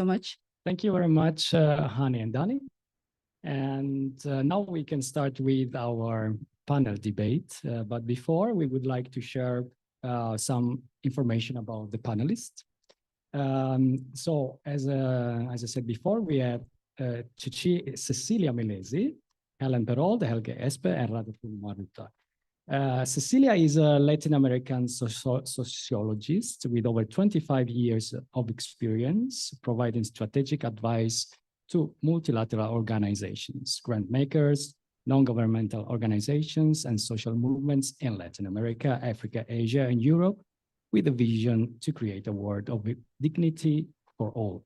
so much. Thank you very much, Hani and Dani. And now we can start with our panel debate. But before, we would like to share some information about the panelists. So as I said before, we have Cecilia Milesi, Helen Perold, Helke, Espe, and Ratherford Mwaruta. Cecilia is a Latin American sociologist with over 25 years of experience providing strategic advice to multilateral organizations, grant makers, non-governmental organizations, and social movements in Latin America, Africa, Asia, and Europe, with a vision to create a world of dignity for all.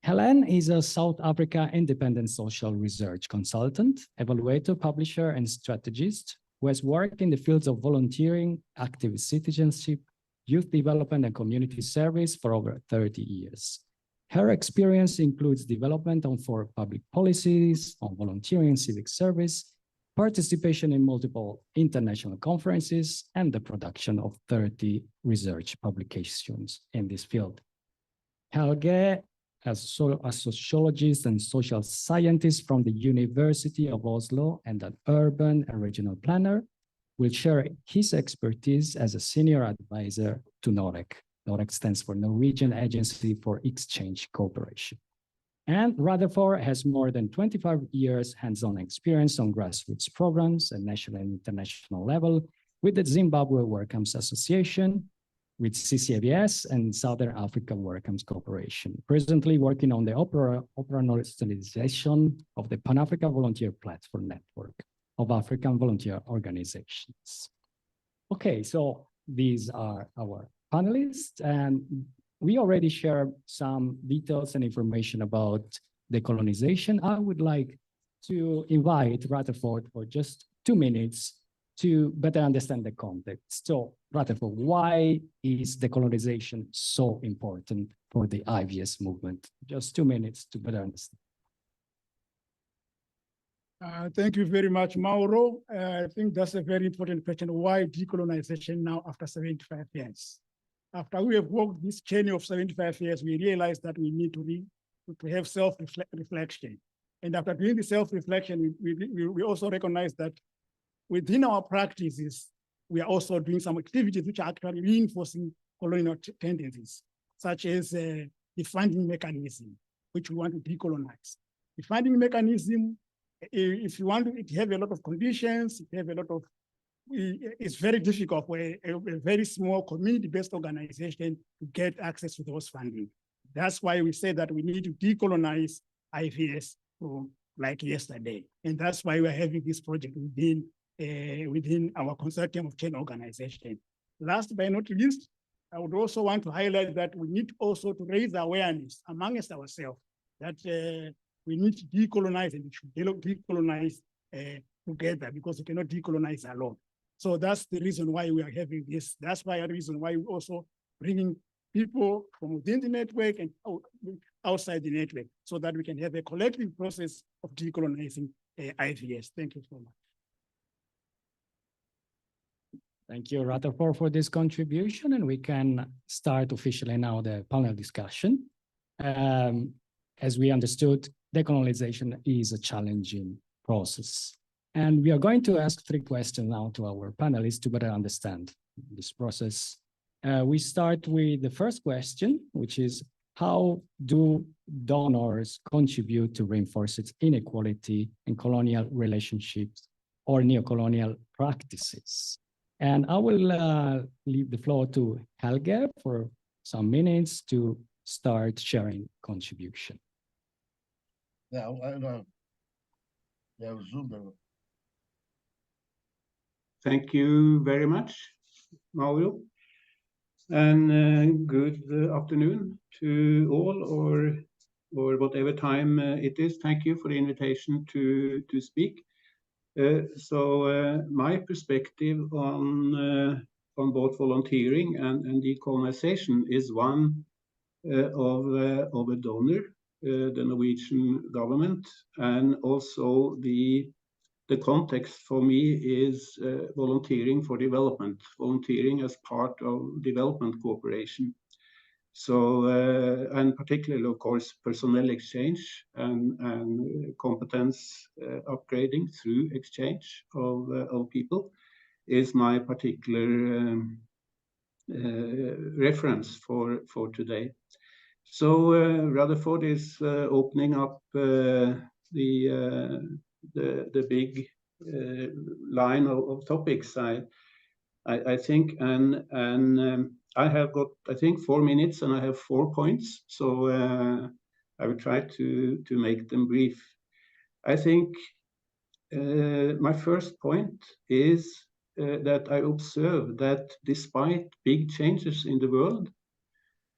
Helen is a South Africa independent social research consultant, evaluator, publisher, and strategist who has worked in the fields of volunteering, active citizenship, youth development, and community service for over 30 years. Her experience includes development on foreign public policies, on volunteering and civic service, participation in multiple international conferences, and the production of 30 research publications in this field. Helge, as a sociologist and social scientist from the University of Oslo and an urban and regional planner, will share his expertise as a senior advisor to NOREC. NOREC stands for Norwegian Agency for Exchange Cooperation. And Ratherford has more than 25 years hands-on experience on grassroots programs at national and international level with the Zimbabwe Workers Association, with CCIVS and Southern Africa Workers Cooperation, presently working on the operationalization of the Pan-Africa Volunteer Platform Network of African volunteer organizations. Okay, so these are our panelists, and we already shared some details and information about decolonization. I would like to invite Ratherford for just 2 minutes to better understand the context. So, Ratherford, why is decolonization so important for the IVS movement? Just 2 minutes to better understand. Thank you very much, Mauro. I think that's a very important question. Why decolonization now after 75 years? After we have walked this journey of 75 years, we realized that we need to have self-reflection. And after doing the self-reflection, we also recognize that within our practices, we are also doing some activities which are actually reinforcing colonial tendencies, such as the funding mechanism, which we want to decolonize. The funding mechanism, if you want to have a lot of conditions, it's very difficult for a very small community-based organization to get access to those funding. That's why we say that we need to decolonize IVS like yesterday. And that's why we're having this project within our consortium of 10 organizations. Last but not least, I would also want to highlight that we need also to raise awareness amongst ourselves that we need to decolonize, and we should decolonize together, because we cannot decolonize alone. So that's the reason why we are having this. That's why a reason why we're also bringing people from within the network and outside the network, so that we can have a collective process of decolonizing IVS. Thank you so much. Thank you, Ratherford, for this contribution, and we can start officially now the panel discussion. As we understood, decolonization is a challenging process. And we are going to ask 3 questions now to our panelists to better understand this process. We start with the first question, which is, how do donors contribute to reinforce inequality in colonial relationships or neocolonial practices? And I will leave the floor to Helge for some minutes to start sharing contribution. Yeah, Zoom. Thank you very much, Mauro. And good afternoon to all, or whatever time it is. Thank you for the invitation to speak. So my perspective on both volunteering and decolonization is one of a donor, the Norwegian government, and also the context for me is volunteering for development, volunteering as part of development cooperation. So, and particularly, of course, personnel exchange and competence upgrading through exchange of people is my particular reference for today. So Ratherford is opening up the big line of topics. I think, and I have got, I think, 4 minutes, and I have 4 points. So I will try to make them brief. I think my first point is that I observe that despite big changes in the world,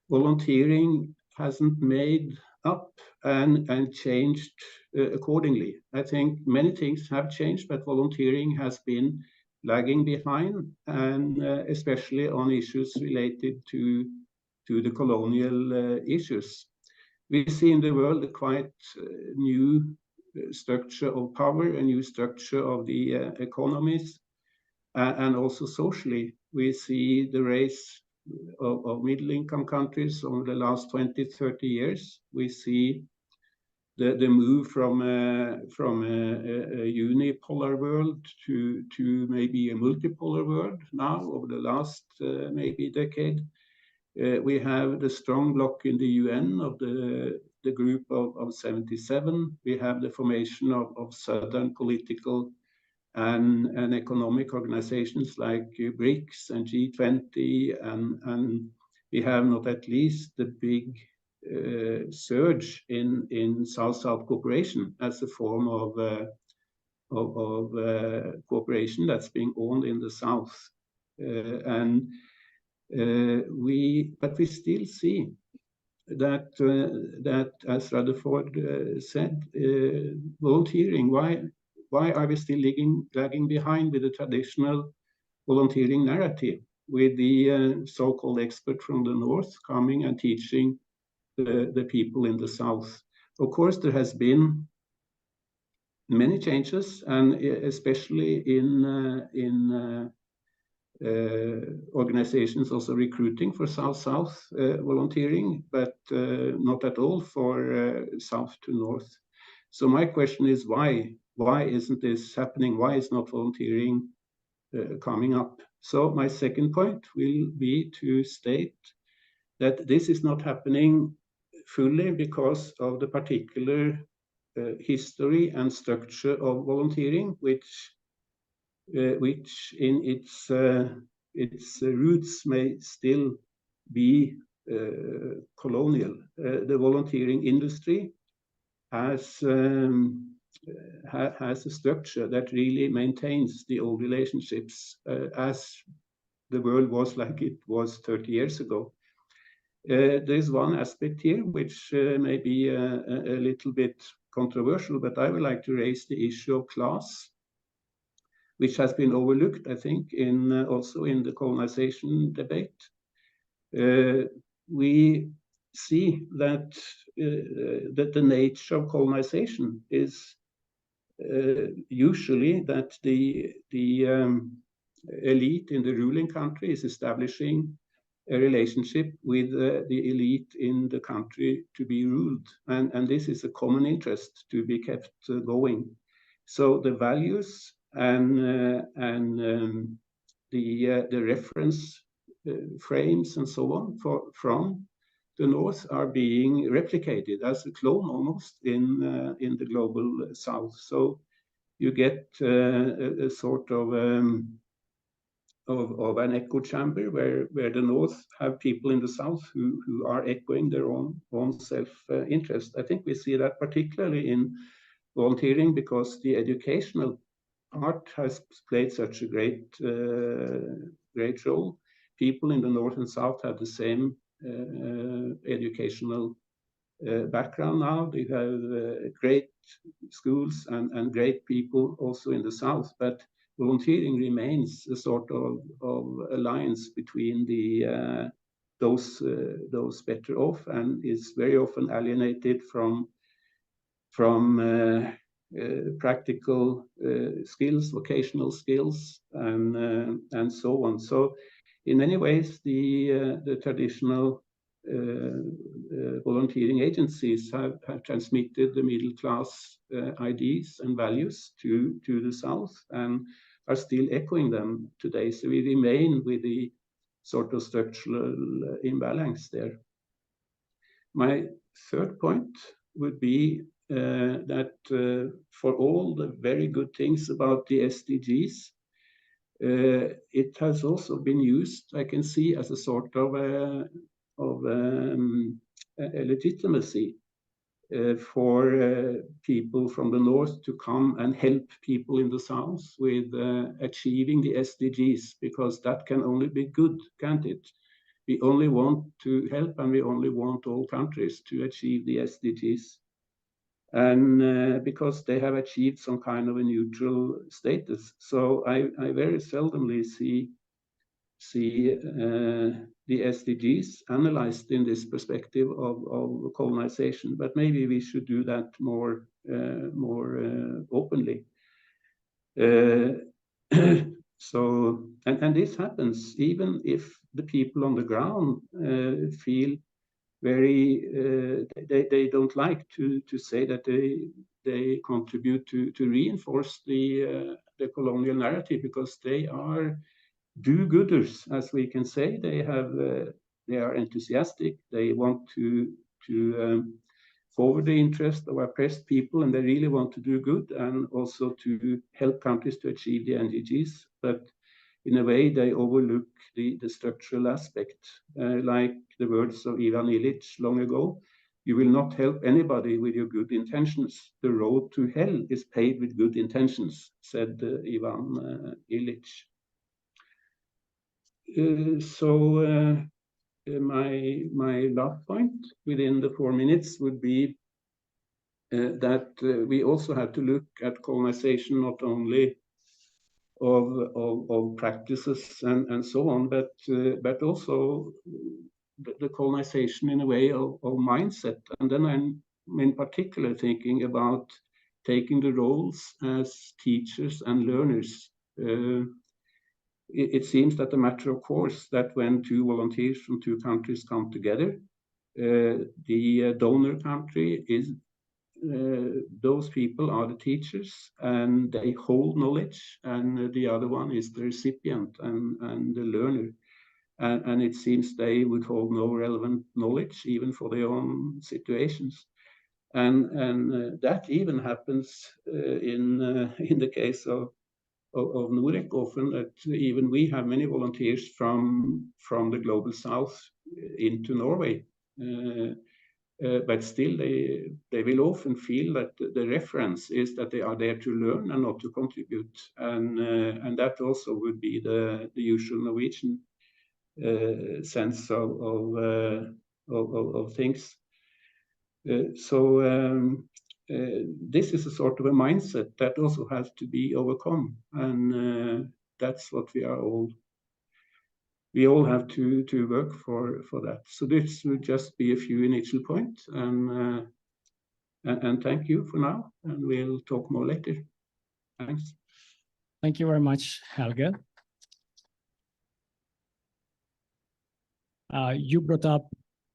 volunteering hasn't made up and changed accordingly. I think many things have changed, but volunteering has been lagging behind, and especially on issues related to the colonial issues. We see in the world a quite new structure of power, a new structure of the economies, and also socially. We see the race of middle-income countries over the last 20, 30 years. We see the move from a unipolar world to maybe a multipolar world now over the last maybe decade. We have the strong bloc in the UN of the group of 77. We have the formation of southern political and economic organizations like BRICS and G20, and we have not at least the big surge in South-South cooperation as a form of cooperation that's being owned in the South. But we still see that as Ratherford said, volunteering, why are we still lagging behind with the traditional volunteering narrative, with the so-called expert from the North coming and teaching the people in the South? Of course, there has been many changes, and especially in organizations also recruiting for South-South volunteering, but not at all for South to North. So my question is why? Why isn't this happening? Why is not volunteering coming up? So my second point will be to state that this is not happening fully because of the particular history and structure of volunteering, which in its roots may still be colonial. The volunteering industry has a structure that really maintains the old relationships as the world was like it was 30 years ago. There is one aspect here which may be a little bit controversial, but I would like to raise the issue of class, which has been overlooked, I think, also in the colonization debate. We see that the nature of colonization is usually that the elite in the ruling country is establishing a relationship with the elite in the country to be ruled, and this is a common interest to be kept going. So the values and the reference frames and so on from the North are being replicated as a clone almost in the global South. So you get a sort of an echo chamber where the North have people in the South who are echoing their own self-interest. I think we see that particularly in volunteering because the educational part has played such a great role. People in the North and South have the same educational background now. They have great schools and great people also in the South, but volunteering remains a sort of alliance between those better off, and is very often alienated from practical skills, vocational skills, and so on. So in many ways, the traditional volunteering agencies have transmitted the middle class ideas and values to the South and are still echoing them today. So we remain with the sort of structural imbalance there. My third point would be that for all the very good things about the SDGs, it has also been used, I can see, as a sort of a legitimacy for people from the north to come and help people in the south with achieving the SDGs, because that can only be good, can't it? We only want to help, and we only want all countries to achieve the SDGs. And because they have achieved some kind of a neutral status. So I very seldomly see the SDGs analyzed in this perspective of colonization, but maybe we should do that more openly. So, and this happens even if the people on the ground feel very, they don't like to say that they contribute to reinforce the colonial narrative, because they are do-gooders, as we can say. They are enthusiastic. They want to forward the interest of oppressed people, and they really want to do good and also to help countries to achieve the NDGs. But in a way, they overlook the structural aspect, like the words of Ivan Illich long ago. You will not help anybody with your good intentions. The road to hell is paved with good intentions, said Ivan Illich. So my last point within the 4 minutes would be that we also have to look at colonization not only of practices and so on, but also the colonization in a way of mindset. And then I'm in particular thinking about taking the roles as teachers and learners. It seems that a matter of course that when two volunteers from two countries come together, the donor country is those people are the teachers and they hold knowledge, and the other one is the recipient and the learner. And it seems they would hold no relevant knowledge even for their own situations. And that even happens in the case of NOREC often, that even we have many volunteers from the global south into Norway. But still, they will often feel that the reference is that they are there to learn and not to contribute, and that also would be the usual Norwegian sense of things. So this is a sort of a mindset that also has to be overcome, and that's what we all have to work for that. So this would just be a few initial points, and thank you for now, and we'll talk more later. Thanks. Thank you very much, Helge. You brought up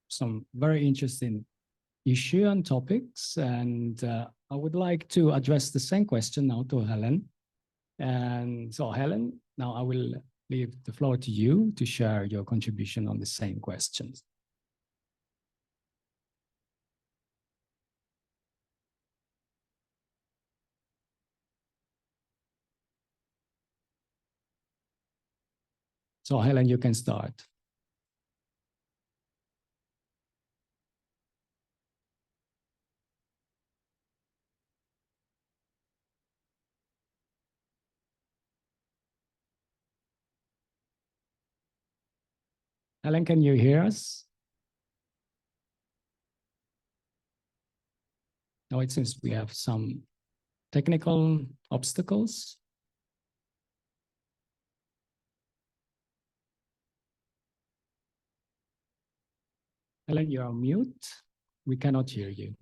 some very interesting issue and topics, and I would like to address the same question now to Helen. And so Helen, now I will leave the floor to you to share your contribution on the same questions. So Helen, you can start. Helen, can you hear us? No, it seems we have some technical obstacles. Helen, you're on mute. We cannot hear you.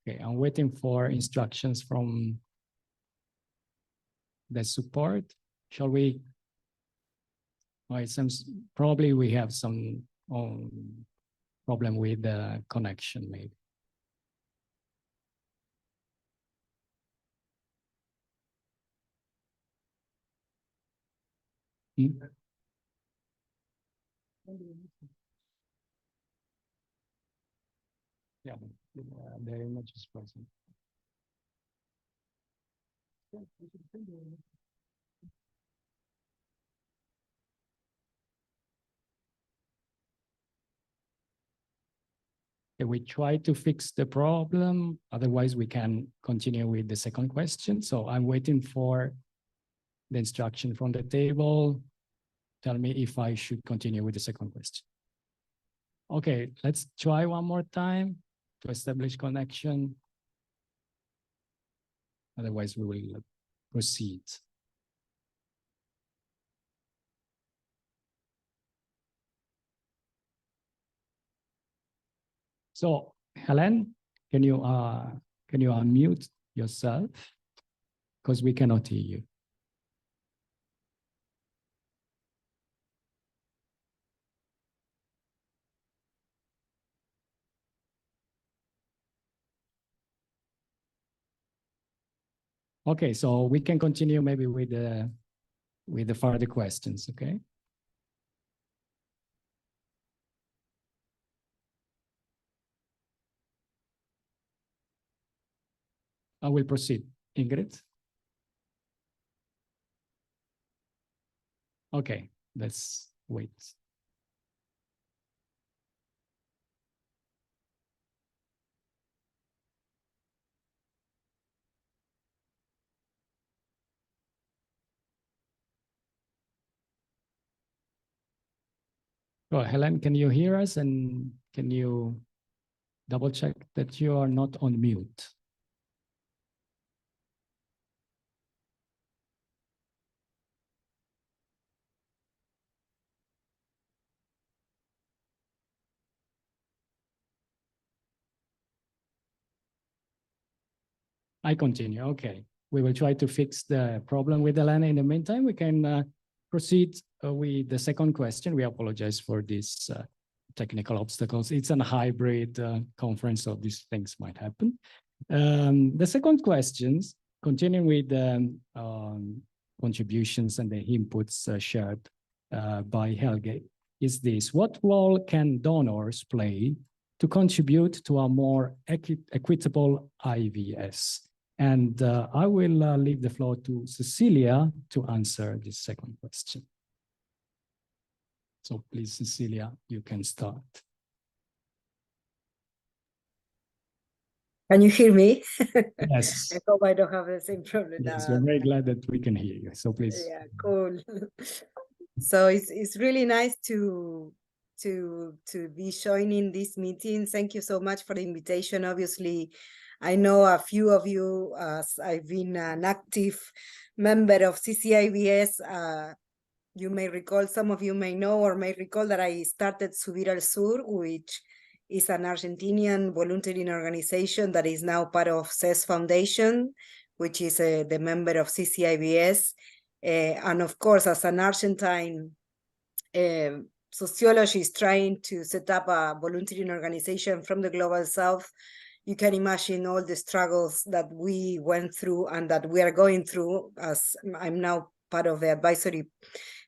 Okay, I'm waiting for instructions from the support. Shall we? Well, it seems probably we have some problem with the connection, maybe. Yeah, the image is present. Okay, we try to fix the problem. Otherwise, we can continue with the second question. So I'm waiting for the instruction from the table. Tell me if I should continue with the second question. Okay, let's try one more time to establish connection. Otherwise, we will proceed. So, Helen, can you unmute yourself? Because we cannot hear you. Okay, so we can continue maybe with the further questions, okay? I will proceed. Ingrid? Okay, let's wait. Oh, Helen, can you hear us? And can you double check that you are not on mute? I continue, okay. We will try to fix the problem with Helen. In the meantime, we can proceed with the second question. We apologize for these technical obstacles. It's a hybrid conference, so these things might happen. The second questions, continuing with the contributions and the inputs shared by Helge, is this: what role can donors play to contribute to a more equitable IVS? And I will leave the floor to Cecilia to answer this second question. So please, Cecilia, you can start. Can you hear me? Yes. I hope I don't have the same problem. Yes, we're very glad that we can hear you. So please. Yeah, cool. So it's really nice to be joining this meeting. Thank you so much for the invitation. Obviously, I know a few of you, as I've been an active member of CCIVS. You may recall, some of you may know or may recall that I started Subir al Sur, which is an Argentinian voluntary organization that is now part of CES Foundation, which is the member of CCIVS. And of course, as an Argentine sociologist trying to set up a voluntary organization from the Global South, you can imagine all the struggles that we went through and that we are going through, as I'm now part of the advisory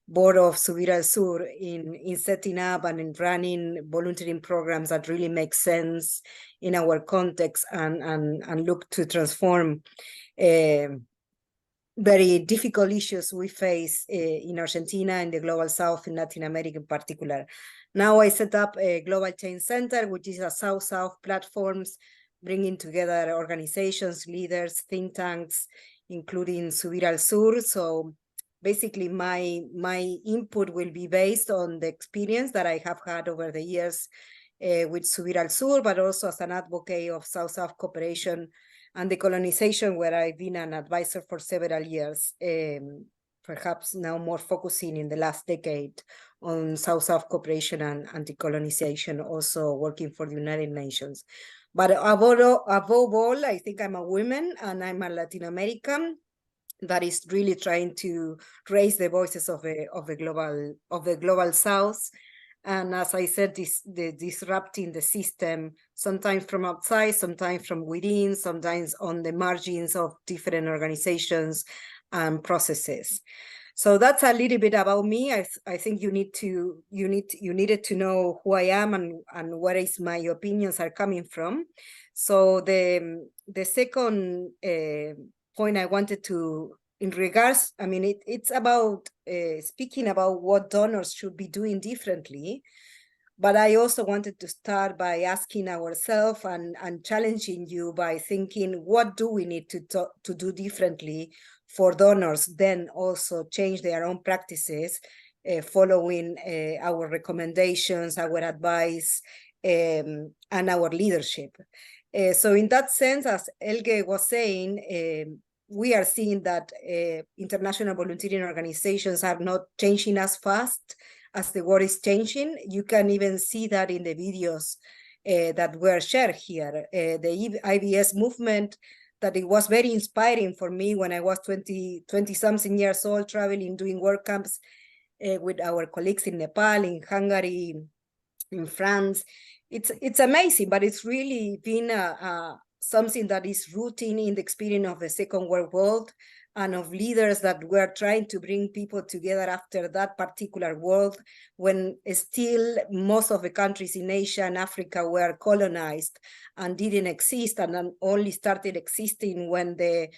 board of Subir al Sur in setting up and in running volunteering programs that really make sense in our context and look to transform very difficult issues we face in Argentina, in the Global South, in Latin America in particular. Now I set up a Global Change Center, which is a South-South platforms, bringing together organizations, leaders, think tanks, including Subir al Sur. So basically my input will be based on the experience that I have had over the years with Subir al Sur, but also as an advocate of South-South cooperation and decolonization, where I've been an advisor for several years, perhaps now more focusing in the last decade on South-South cooperation and decolonization, also working for the United Nations. But above all, I think I'm a woman and I'm a Latin American that is really trying to raise the voices of the global South. And as I said, disrupting the system, sometimes from outside, sometimes from within, sometimes on the margins of different organizations and processes. So that's a little bit about me. I think you needed to know who I am and where is my opinions are coming from. So the second point I wanted to, in regards, I mean, it's about speaking about what donors should be doing differently. But I also wanted to start by asking ourselves and challenging you by thinking, what do we need to do differently for donors, then also change their own practices following our recommendations, our advice, and our leadership. So in that sense, as Helke was saying, we are seeing that international volunteering organizations are not changing as fast as the world is changing. You can even see that in the videos that were shared here. The IVS movement, that it was very inspiring for me when I was 20-something years old, traveling, doing work camps with our colleagues in Nepal, in Hungary, in France. It's amazing, but it's really been something that is rooted in the experience of the Second World War and of leaders that were trying to bring people together after that particular world, when still most of the countries in Asia and Africa were colonized and didn't exist, and then only started existing when the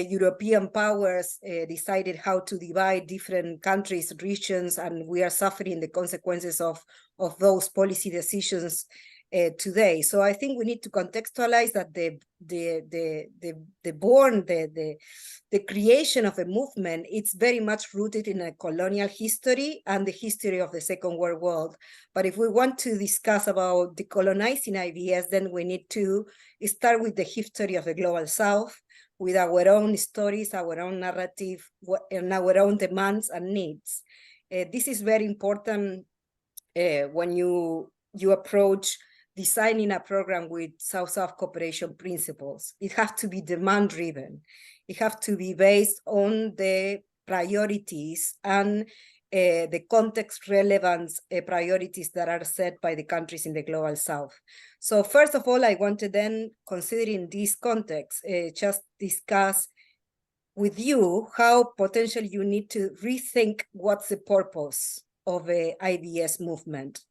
European powers decided how to divide different countries, regions, and we are suffering the consequences of those policy decisions today. So I think we need to contextualize that the creation of a movement, it's very much rooted in a colonial history and the history of the Second World War. But if we want to discuss about decolonizing IVS, then we need to start with the history of the Global South, with our own stories, our own narrative, and our own demands and needs. This is very important when you approach designing a program with South-South cooperation principles. It has to be demand-driven. It has to be based on the priorities and the context-relevant priorities that are set by the countries in the Global South. So first of all, I want to then, considering this context, just discuss with you how potentially you need to rethink what's the purpose of the IVS movement.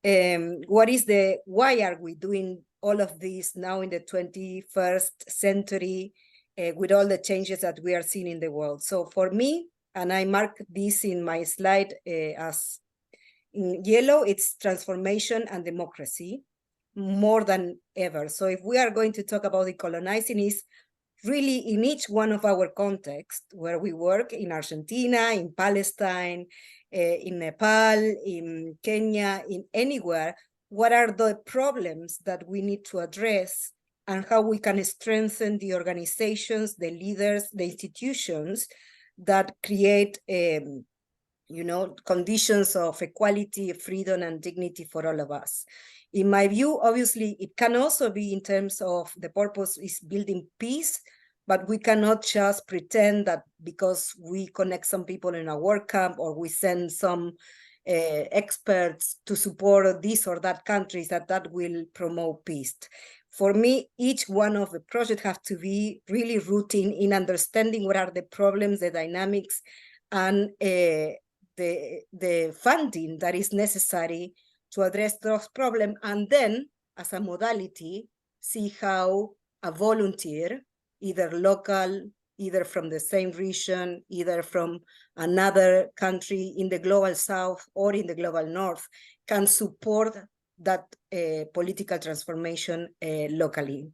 Why are we doing all of this now in the 21st century with all the changes that we are seeing in the world? So for me, and I mark this in my slide as in yellow, it's transformation and democracy more than ever. So if we are going to talk about decolonizing, is really in each one of our contexts where we work, in Argentina, in Palestine, in Nepal, in Kenya, in anywhere, what are the problems that we need to address and how we can strengthen the organizations, the leaders, the institutions that create conditions of equality, freedom, and dignity for all of us. In my view, obviously, it can also be in terms of the purpose is building peace, but we cannot just pretend that because we connect some people in a work camp or we send some experts to support this or that countries, that will promote peace. For me, each one of the projects have to be really rooted in understanding what are the problems, the dynamics, and the funding that is necessary to address those problems, and then, as a modality, see how a volunteer, either local, either from the same region, either from another country in the Global South or in the Global North, can support that political transformation locally.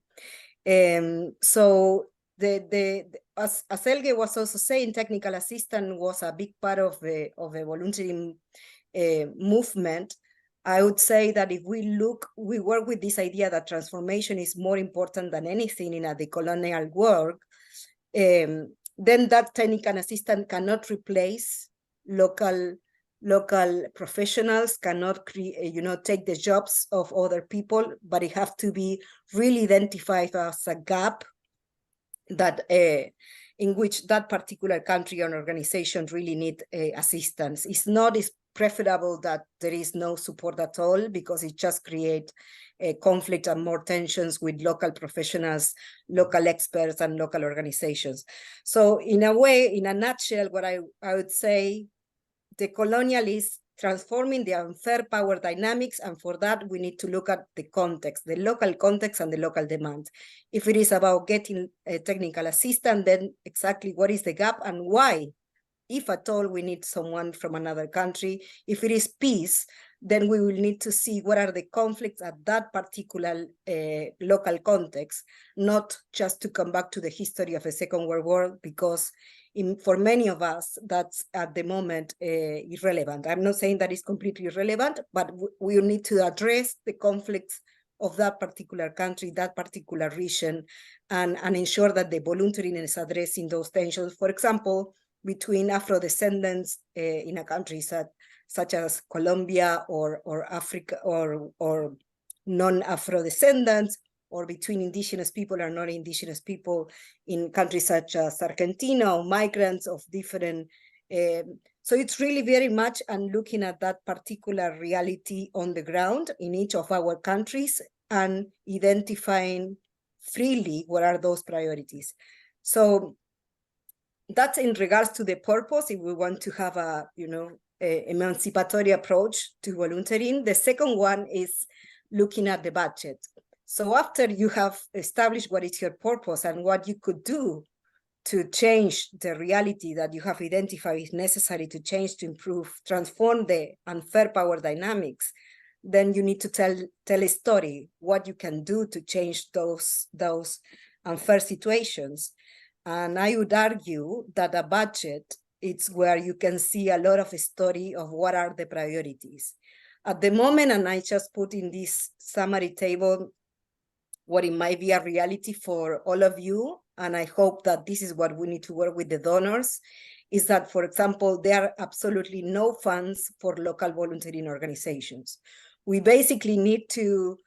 So as Helge was also saying, technical assistance was a big part of the volunteering movement. I would say that if we work with this idea that transformation is more important than anything in a decolonial work, then that technical assistance cannot replace local local professionals cannot create, take the jobs of other people, but it have to be really identified as a gap that in which that particular country or organization really need assistance. It's preferable that there is no support at all, because it just creates a conflict and more tensions with local professionals, local experts, and local organizations. So in a way, in a nutshell, what I would say, the colonial is transforming the unfair power dynamics, and for that we need to look at the context, the local context and the local demand. If it is about getting a technical assistance, then exactly what is the gap and why, if at all, we need someone from another country. If it is peace, then we will need to see what are the conflicts at that particular local context, not just to come back to the history of the Second World War, because for many of us, that's at the moment irrelevant. I'm not saying that it's completely irrelevant, but we need to address the conflicts of that particular country, that particular region, and ensure that the voluntariness is addressing those tensions. For example, between Afro-descendants in a country such as Colombia or Africa, or non-Afro-descendants, or between indigenous people and non-indigenous people in countries such as Argentina, or migrants of different. So it's really very much and looking at that particular reality on the ground in each of our countries and identifying freely what are those priorities. So that's in regards to the purpose, if we want to have a, emancipatory approach to volunteering. The second one is looking at the budget. So after you have established what is your purpose and what you could do to change the reality that you have identified is necessary to change, to improve, transform the unfair power dynamics, then you need to tell a story, what you can do to change those unfair situations. And I would argue that a budget, it's where you can see a lot of a story of what are the priorities. At the moment, and I just put in this summary table what it might be a reality for all of you, and I hope that this is what we need to work with the donors, is that, for example, there are absolutely no funds for local volunteering organizations. We basically need to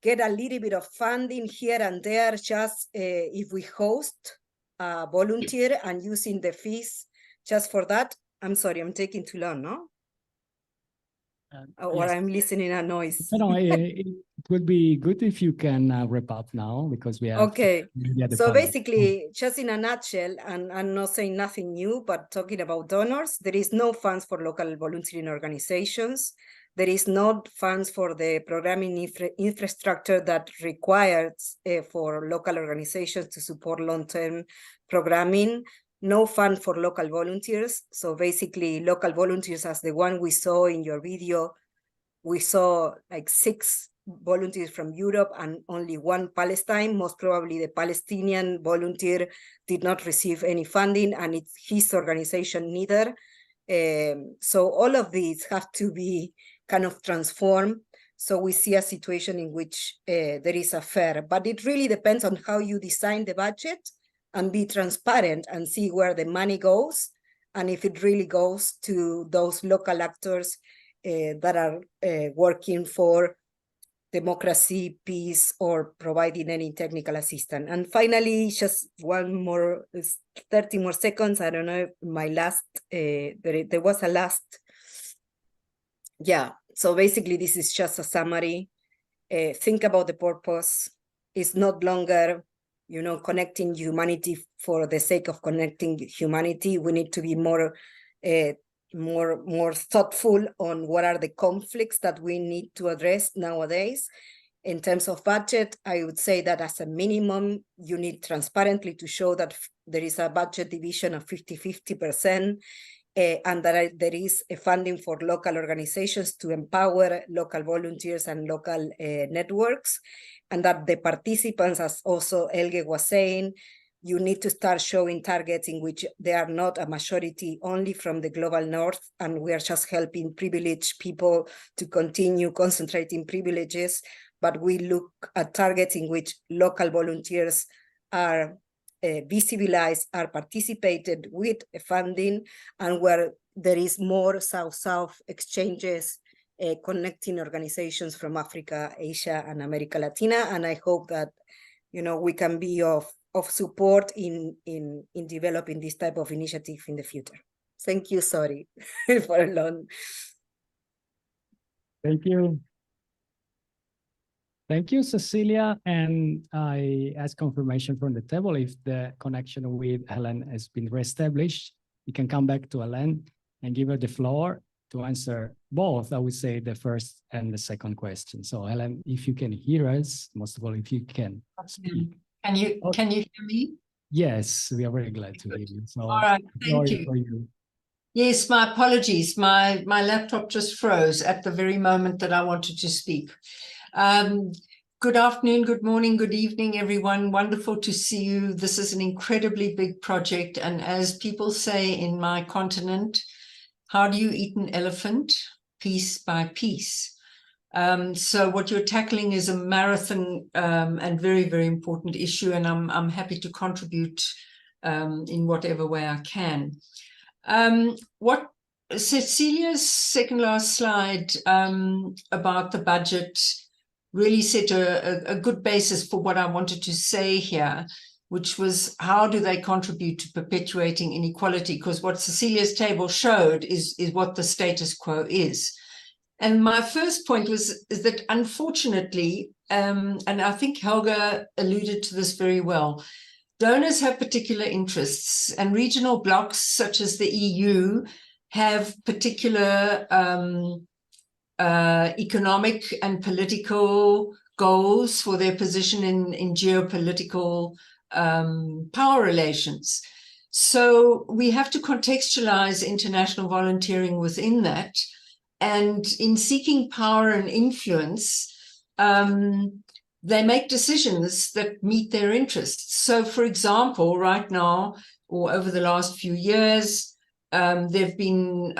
get a little bit of funding here and there, just if we host a volunteer and using the fees just for that. I'm sorry, I'm taking too long, no? Or Yes. I'm listening a noise. No, it would be good if you can wrap up now, because we have. Okay, so panel. basically, just in a nutshell, and I'm not saying nothing new, but talking about donors, there is no funds for local volunteering organizations. There is no funds for the programming infrastructure that requires for local organizations to support long-term programming. No fund for local volunteers. So basically, local volunteers, as the one we saw in your video, we saw like 6 volunteers from Europe and only 1 Palestine. Most probably the Palestinian volunteer did not receive any funding, and it's his organization neither. So all of these have to be kind of transformed. So we see a situation in which there is a fair, but it really depends on how you design the budget and be transparent and see where the money goes, and if it really goes to those local actors that are working for democracy, peace, or providing any technical assistance. And finally, just 30 more seconds. I don't know if my last, there was a last. Yeah, so basically this is just a summary. Think about the purpose. It's not longer, connecting humanity for the sake of connecting humanity. We need to be more thoughtful on what are the conflicts that we need to address nowadays. In terms of budget, I would say that as a minimum, you need transparently to show that there is a budget division of 50-50%, and that there is a funding for local organizations to empower local volunteers and local networks, and that the participants, as also Helge was saying, you need to start showing targets in which they are not a majority only from the global north, and we are just helping privileged people to continue concentrating privileges, but we look at targets in which local volunteers are visibilized, are participated with funding, and where there is more South-South exchanges connecting organizations from Africa, Asia, and America Latina. And I hope that, we can be of support in developing this type of initiative in the future. Thank you, sorry for a long. Thank you. Thank you, Cecilia. And I ask confirmation from the table if the connection with Helen has been reestablished. You can come back to Helen and give her the floor to answer both, I would say, the first and the second question. So Helen, if you can hear us, most of all, if you can speak. Can you hear me? Yes, we are very glad to hear you. So, all right, thank you. For you. Yes, my apologies. My laptop just froze at the very moment that I wanted to speak. Good afternoon, good morning, good evening, everyone. Wonderful to see you. This is an incredibly big project. And as people say in my continent, how do you eat an elephant? Piece by piece. So what you're tackling is a marathon and very, very important issue. And I'm happy to contribute in whatever way I can. What Cecilia's second last slide about the budget really set a good basis for what I wanted to say here, which was how do they contribute to perpetuating inequality? Because what Cecilia's table showed is what the status quo is. And my first point is that unfortunately, and I think Helge alluded to this very well, donors have particular interests, and regional blocs such as the EU have particular economic and political goals for their position in geopolitical power relations. So we have to contextualize international volunteering within that. And in seeking power and influence, they make decisions that meet their interests. So, for example, right now, or over the last few years, there've been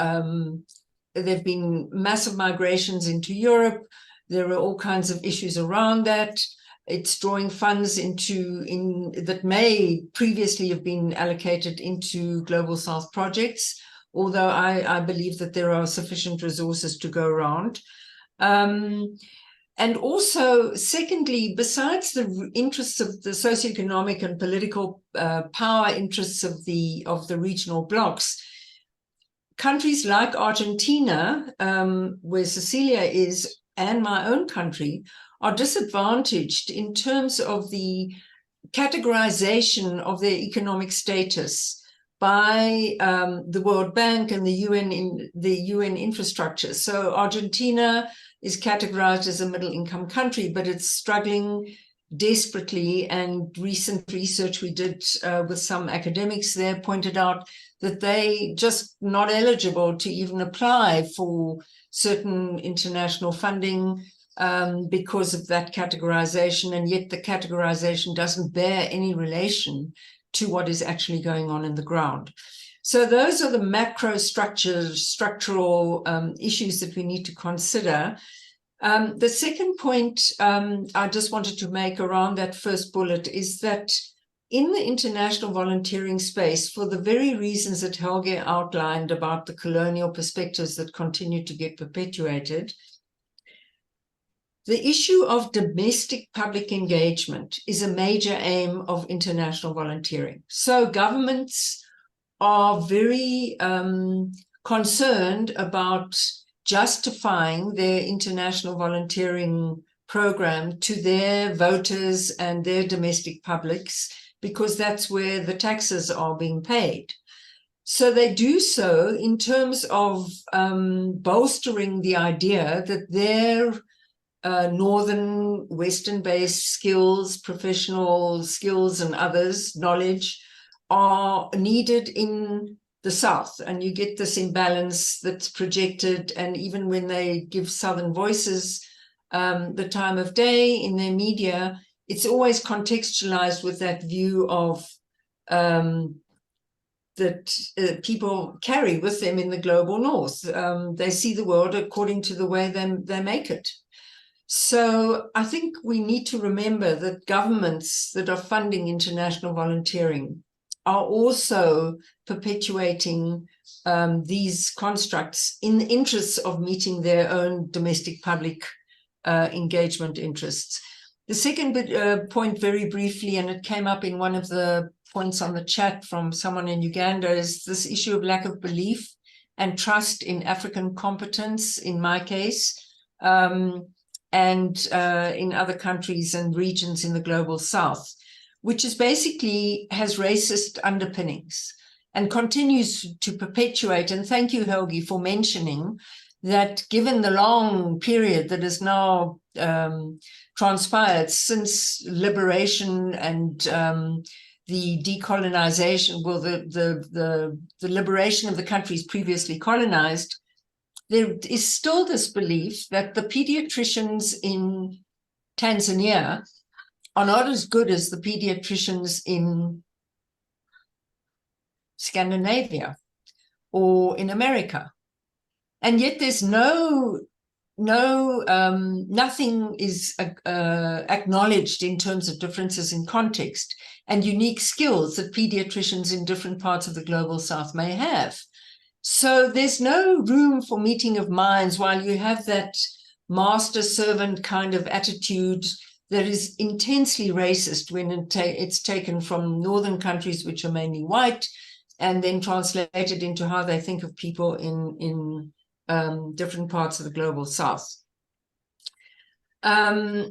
massive migrations into Europe. There are all kinds of issues around that. It's drawing funds that may previously have been allocated into Global South projects, although I believe that there are sufficient resources to go around. And also, secondly, besides the interests of the socioeconomic and political power interests of the regional blocs, countries like Argentina, where Cecilia is, and my own country, are disadvantaged in terms of the categorization of their economic status by the World Bank and the UN infrastructure. So Argentina is categorized as a middle-income country, but it's struggling desperately. And recent research we did with some academics there pointed out that they just not eligible to even apply for certain international funding because of that categorization, and yet the categorization doesn't bear any relation to what is actually going on in the ground. So those are the macro structural issues that we need to consider. The second point I just wanted to make around that first bullet is that in the international volunteering space, for the very reasons that Helge outlined about the colonial perspectives that continue to get perpetuated, the issue of domestic public engagement is a major aim of international volunteering. So governments are very concerned about justifying their international volunteering program to their voters and their domestic publics, because that's where the taxes are being paid. So they do so in terms of bolstering the idea that their northern Western-based skills, professional skills and others, knowledge, are needed in the South. And you get this imbalance that's projected, and even when they give Southern voices the time of day in their media, it's always contextualized with that view of that people carry with them in the global North. They see the world according to the way they make it. So I think we need to remember that governments that are funding international volunteering are also perpetuating these constructs in the interests of meeting their own domestic public engagement interests. The second point, very briefly, and it came up in one of the points on the chat from someone in Uganda, is this issue of lack of belief and trust in African competence, in my case, and in other countries and regions in the global south, which is basically has racist underpinnings and continues to perpetuate. And thank you, Helge, for mentioning that given the long period that has now transpired since liberation and the decolonization, well, the liberation of the countries previously colonized, there is still this belief that the pediatricians in Tanzania are not as good as the pediatricians in Scandinavia or in America. And yet there's nothing is acknowledged in terms of differences in context and unique skills that pediatricians in different parts of the global south may have. So there's no room for meeting of minds while you have that master-servant kind of attitude that is intensely racist when it's taken from northern countries, which are mainly white, and then translated into how they think of people in different parts of the global south. I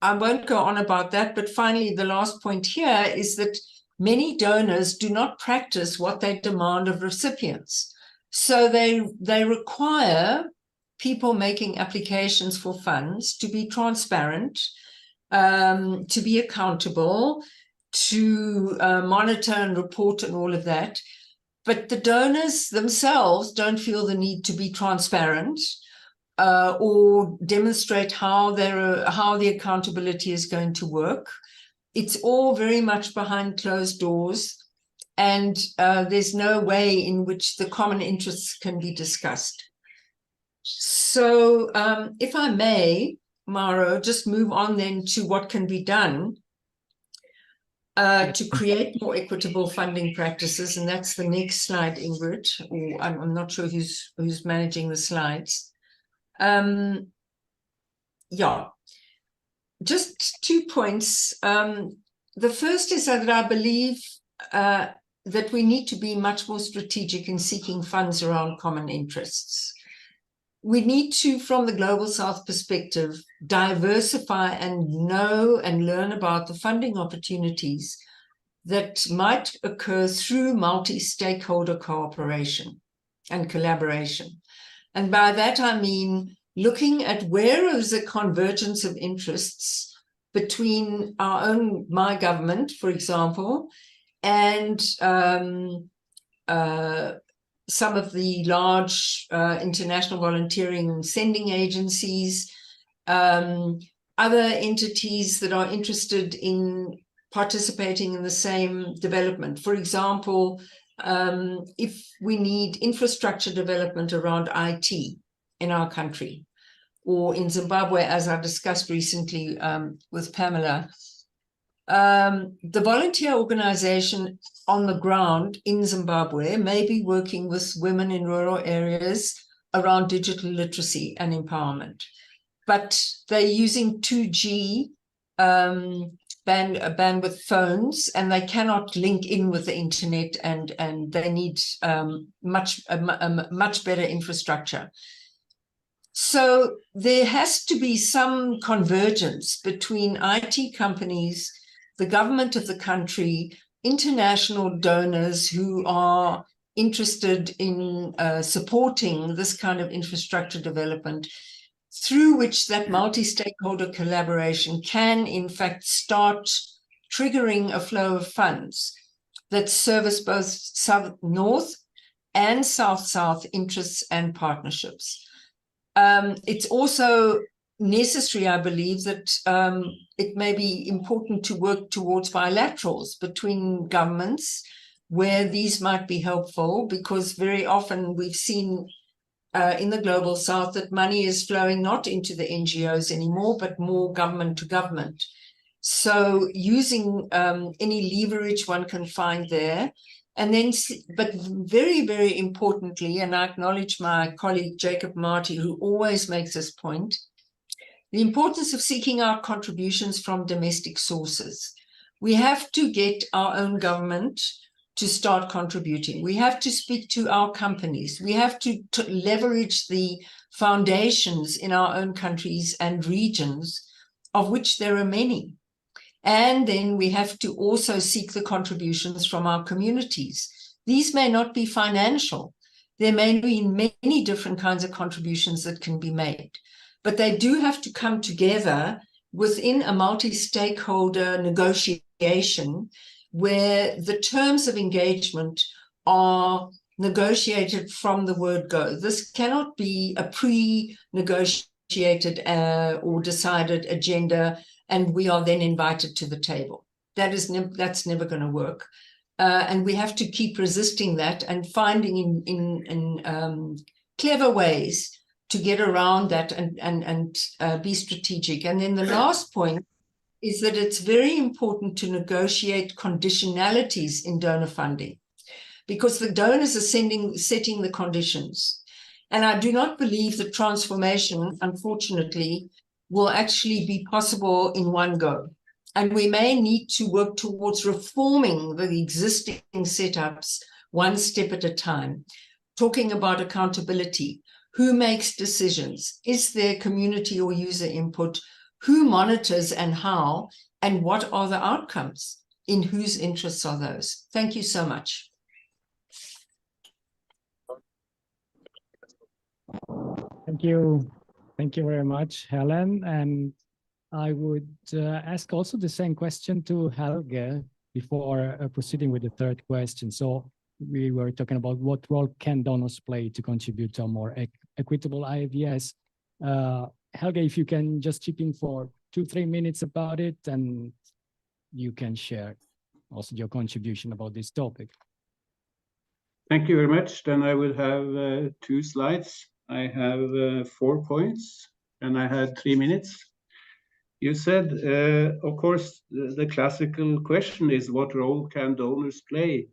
won't go on about that, but finally, the last point here is that many donors do not practice what they demand of recipients. So they require people making applications for funds to be transparent, to be accountable, to monitor and report and all of that. But the donors themselves don't feel the need to be transparent or demonstrate how the accountability is going to work. It's all very much behind closed doors, and there's no way in which the common interests can be discussed. So if I may, Mauro, just move on then to what can be done to create more equitable funding practices, and that's the next slide, Ingrid, or I'm not sure who's managing the slides. Yeah, just 2 points. The first is that I believe that we need to be much more strategic in seeking funds around common interests. We need to, from the Global South perspective, diversify and know and learn about the funding opportunities that might occur through multi-stakeholder cooperation and collaboration. And by that, I mean looking at where is a convergence of interests between my government, for example, and some of the large international volunteering sending agencies, other entities that are interested in participating in the same development. For example, if we need infrastructure development around IT in our country, or in Zimbabwe, as I discussed recently with Pamela, the volunteer organization on the ground in Zimbabwe may be working with women in rural areas around digital literacy and empowerment, but they're using 2G bandwidth phones, and they cannot link in with the internet, and they need much better infrastructure. So there has to be some convergence between IT companies, the government of the country, international donors who are interested in supporting this kind of infrastructure development, through which that multi-stakeholder collaboration can, in fact, start triggering a flow of funds that service both North and South-South interests and partnerships. It's also necessary, I believe, that it may be important to work towards bilaterals between governments where these might be helpful, because very often we've seen in the Global South that money is flowing not into the NGOs anymore, but more government to government. So using any leverage one can find there. And then, but very, very importantly, and I acknowledge my colleague Jacob Marty, who always makes this point, the importance of seeking out contributions from domestic sources. We have to get our own government to start contributing. We have to speak to our companies. We have to leverage the foundations in our own countries and regions, of which there are many. And then we have to also seek the contributions from our communities. These may not be financial. There may be many different kinds of contributions that can be made, but they do have to come together within a multi-stakeholder negotiation where the terms of engagement are negotiated from the word go. This cannot be a pre-negotiated or decided agenda and we are then invited to the table. That's never going to work. And we have to keep resisting that and finding in clever ways to get around that and be strategic. And then the last point is that it's very important to negotiate conditionalities in donor funding, because the donors are setting the conditions. And I do not believe that transformation, unfortunately, will actually be possible in one go. And we may need to work towards reforming the existing setups one step at a time, talking about accountability. Who makes decisions? Is there community or user input? Who monitors and how? And what are the outcomes? In whose interests are those? Thank you so much. Thank you. Thank you very much, Helen. And I would ask also the same question to Helge before proceeding with the third question. So we were talking about what role can donors play to contribute to a more equitable IVS. Helge, if you can just chip in for 2-3 minutes about it, and you can share also your contribution about this topic. Thank you very much. Then I will have 2 slides. I have 4 points, and I had 3 minutes. You said, of course, the classical question is, what role can donors play?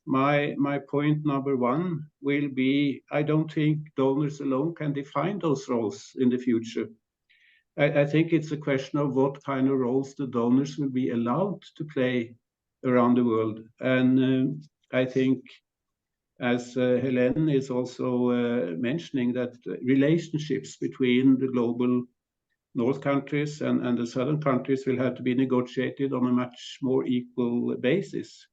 My point number 1 will be, I don't think donors alone can define those roles in the future. I think it's a question of what kind of roles the donors will be allowed to play around the world. And I think, as Helen is also mentioning, that relationships between the global North countries and the Southern countries will have to be negotiated on a much more equal basis.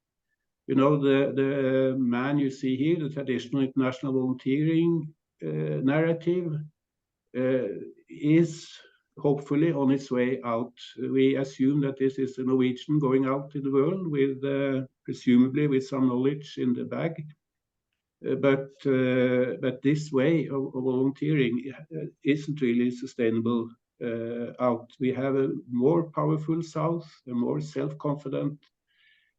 You know, the man you see here, the traditional international volunteering narrative, is hopefully on its way out. We assume that this is a Norwegian going out in the world with presumably with some knowledge in the bag. But this way of volunteering isn't really sustainable out. We have a more powerful South, a more self-confident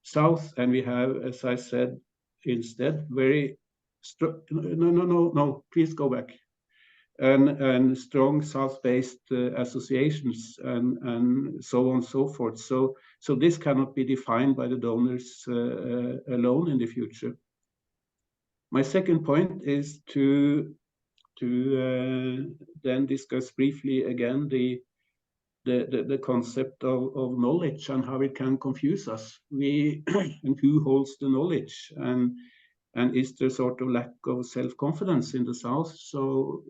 South, and we have, as I said, instead very strong. No, please go back. And strong South-based associations and so on and so forth. So this cannot be defined by the donors alone in the future. My second point is to then discuss briefly again the concept of knowledge and how it can confuse us. And who holds the knowledge, and is there sort of lack of self-confidence in the South? So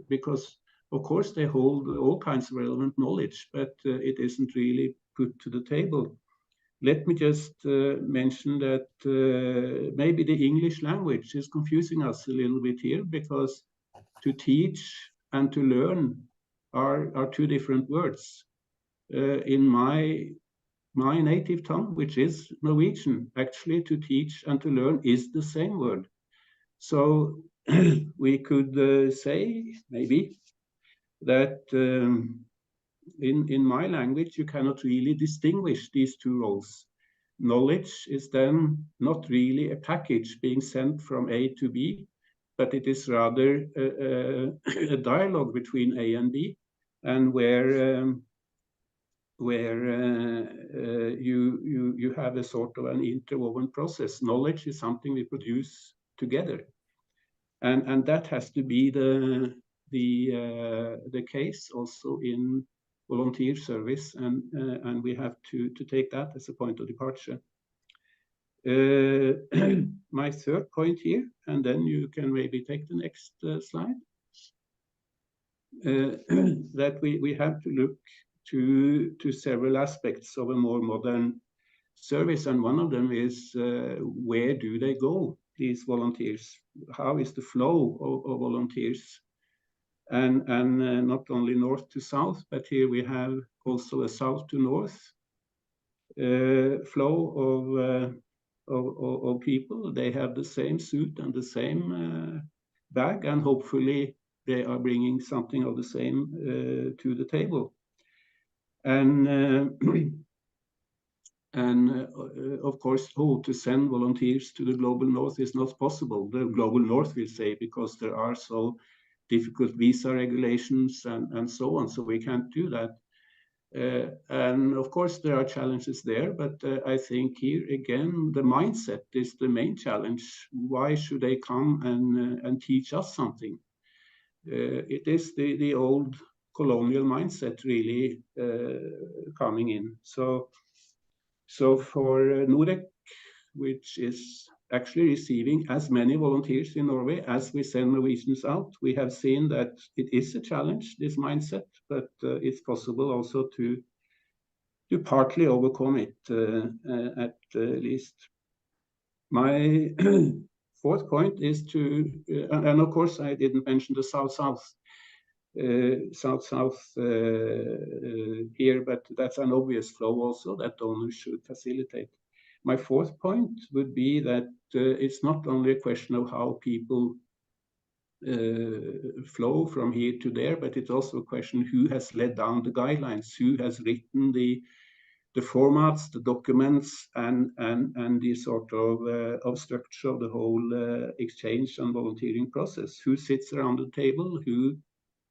because of course they hold all kinds of relevant knowledge, but it isn't really put to the table. Let me just mention that maybe the English language is confusing us a little bit here, because to teach and to learn are 2 different words. In my native tongue, which is Norwegian, actually to teach and to learn is the same word. So we could say maybe that in my language, you cannot really distinguish these 2 roles. Knowledge is then not really a package being sent from A to B, but it is rather a dialogue between A and B, and where you have a sort of an interwoven process. Knowledge is something we produce together, and that has to be the case also in volunteer service, and we have to take that as a point of departure. My third point here, and then you can maybe take the next slide, that we have to look to several aspects of a more modern service, and one of them is where do they go, these volunteers? How is the flow of volunteers? And not only north to south, but here we have also a south to north flow of people. They have the same suit and the same bag, and hopefully they are bringing something of the same to the table. And of course, to send volunteers to the global north is not possible. The global north will say, because there are so difficult visa regulations and so on, so we can't do that. And of course, there are challenges there, but I think here again, the mindset is the main challenge. Why should they come and teach us something? It is the old colonial mindset really coming in. So for NOREC, which is actually receiving as many volunteers in Norway as we send Norwegians out, we have seen that it is a challenge, this mindset, but it's possible also to partly overcome it at least. My fourth point is to, and of course I didn't mention the South-South here, but that's an obvious flow also that donors should facilitate. My fourth point would be that it's not only a question of how people flow from here to there, but it's also a question who has laid down the guidelines, who has written the formats, the documents, and the sort of structure of the whole exchange and volunteering process. Who sits around the table? Who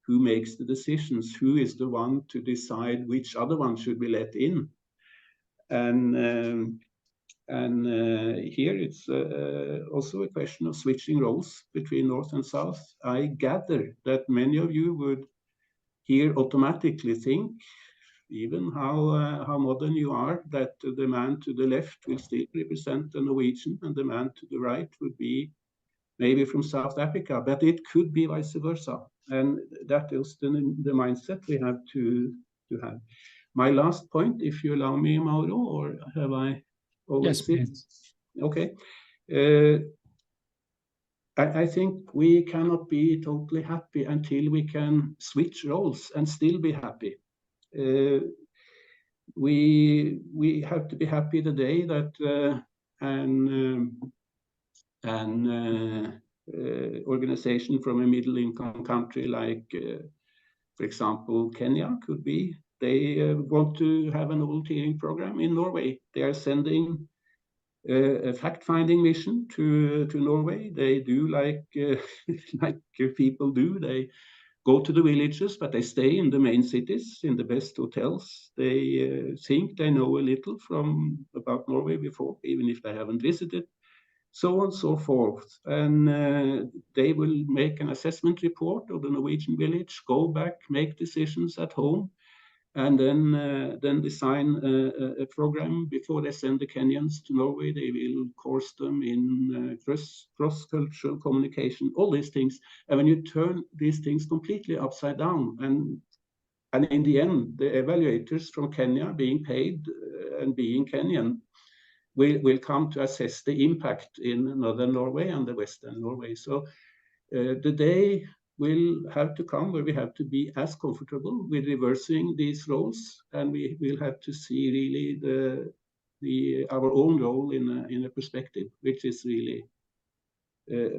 makes the decisions? Who is the one to decide which other one should be let in? And here it's also a question of switching roles between North and South. I gather that many of you would here automatically think, even how modern you are, that the man to the left will still represent the Norwegian and the man to the right would be maybe from South Africa, but it could be vice versa. And that is the mindset we have to have. My last point, if you allow me, Mauro, or have I always? Yes, okay. I think we cannot be totally happy until we can switch roles and still be happy. We have to be happy the day that an organization from a middle-income country like, for example, Kenya could be, they want to have an volunteering program in Norway. They are sending a fact-finding mission to Norway. They do like people do. They go to the villages, but they stay in the main cities, in the best hotels. They think they know a little about Norway before, even if they haven't visited, so on and so forth. And they will make an assessment report of the Norwegian village, go back, make decisions at home, and then design a program before they send the Kenyans to Norway. They will course them in cross-cultural communication, all these things. And when you turn these things completely upside down, and in the end, the evaluators from Kenya being paid and being Kenyan will come to assess the impact in northern Norway and the western Norway. So the day will have to come where we have to be as comfortable with reversing these roles, and we will have to see really our own role in a perspective, which is really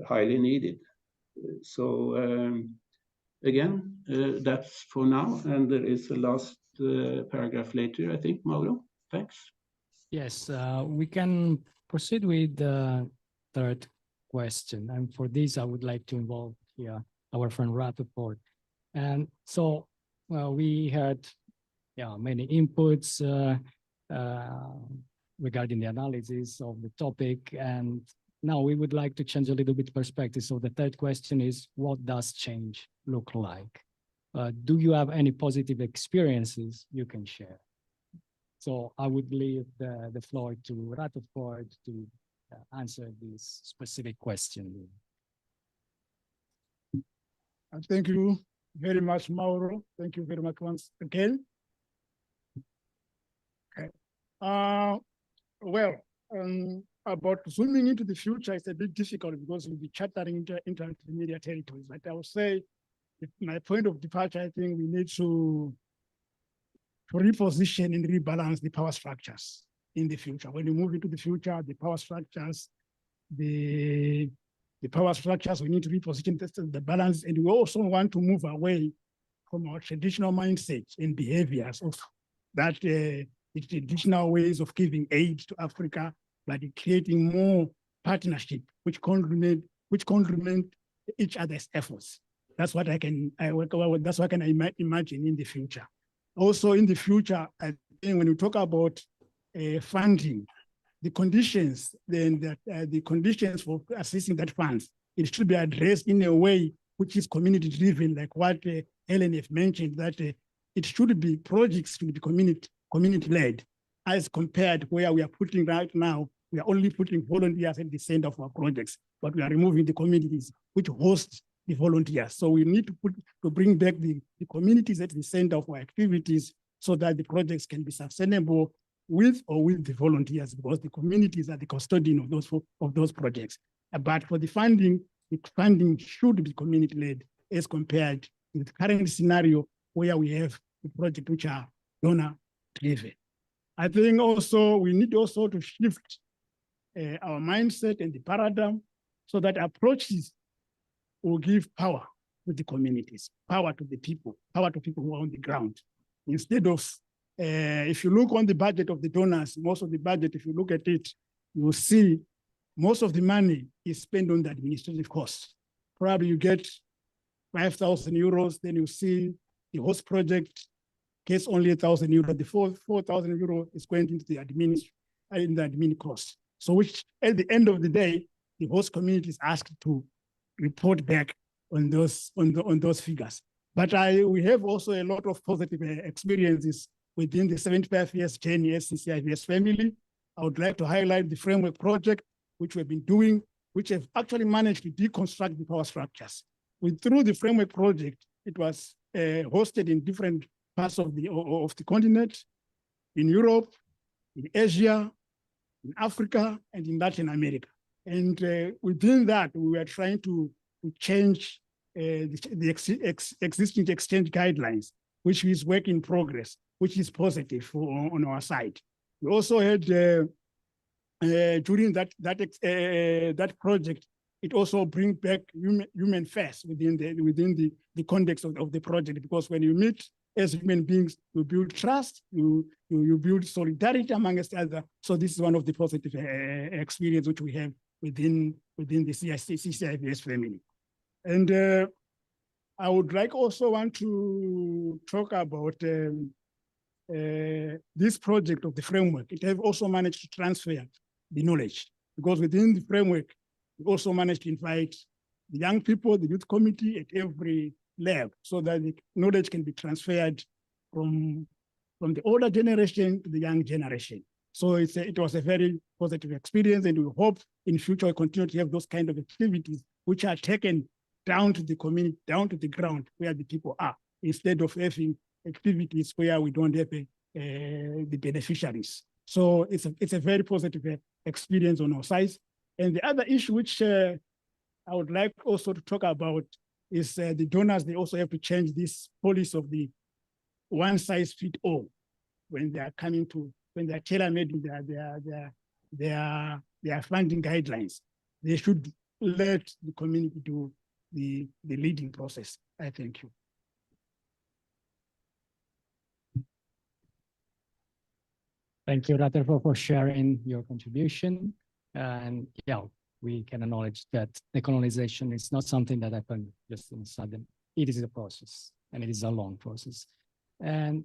highly needed. So again, that's for now, and there is a last paragraph later, I think, Mauro. Thanks. Yes, we can proceed with the third question, and for this I would like to involve here our friend Ratherford. And so we heard many inputs regarding the analysis of the topic. And now we would like to change a little bit perspective. So the third question is, what does change look like? Do you have any positive experiences you can share? So I would leave the floor to Ratherford to answer this specific question. Thank you very much, Mauro. Thank you very much once again. Okay. About zooming into the future, it's a bit difficult because we'll be chattering into intermediate territories. But I would say, my point of departure, I think we need to reposition and rebalance the power structures in the future. When you move into the future, the power structures, we need to reposition the balance, and we also want to move away from our traditional mindset and behaviors of that the traditional ways of giving aid to Africa, but creating more partnership which complement each other's efforts. That's what I can imagine in the future. Also in the future, I think when you talk about funding, the conditions, the conditions for assessing that funds, it should be addressed in a way which is community driven, like what Helen has mentioned, that it should be projects should be community led, as compared where we are putting right now, we are only putting volunteers at the center of our projects, but we are removing the communities which host the volunteers. So we need to bring back the communities at the center of our activities so that the projects can be sustainable with the volunteers, because the communities are the custodian of those projects. But for the funding should be community-led as compared to the current scenario where we have the projects which are donor-driven. I think also we need also to shift our mindset and the paradigm so that approaches will give power to the communities, power to people who are on the ground. Instead of, if you look on the budget of the donors, most of the budget, if you look at it, you will see most of the money is spent on the administrative costs. Probably you get 5,000 euros, then you see the host project gets only 1,000 euros. The 4,000 euros is going into the admin costs. So which at the end of the day, the host community is asked to report back on those figures. But we have also a lot of positive experiences within the 75 years journey as CCIVS family. I would like to highlight the framework project, which we've been doing, which have actually managed to deconstruct the power structures. Through the framework project, it was hosted in different parts of the continent, in Europe, in Asia, in Africa, and in Latin America. And within that, we were trying to change the existing exchange guidelines, which is work in progress, which is positive on our side. We also had, during that project, it also brings back human first within the context of the project, because when you meet as human beings, you build trust, you build solidarity amongst others. So this is one of the positive experience which we have within the CCIVS family. And I would like also want to talk about this project of the framework. It has also managed to transfer the knowledge, because within the framework, we also managed to invite the young people, the youth committee at every level, so that the knowledge can be transferred from the older generation to the young generation. So it was a very positive experience, and we hope in future we continue to have those kind of activities which are taken down to the community, down to the ground where the people are, instead of having activities where we don't have the beneficiaries. So it's a very positive experience on our side. And the other issue which I would like also to talk about is the donors, they also have to change this policy of the one size fits all when they are coming to, when they are tailor-made their funding guidelines. They should let the community do the leading process. I thank you. Thank you, Ratherford, for sharing your contribution. And yeah, we can acknowledge that decolonization is not something that happened just in a sudden. It is a process, and it is a long process. And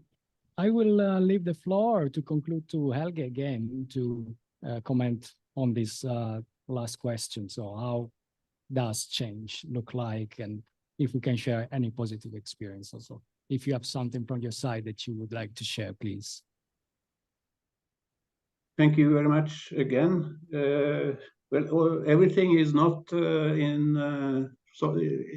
I will leave the floor to conclude to Helge again to comment on this last question. So how does change look like, and if we can share any positive experience also. If you have something from your side that you would like to share, please. Thank you very much again. Well, everything is not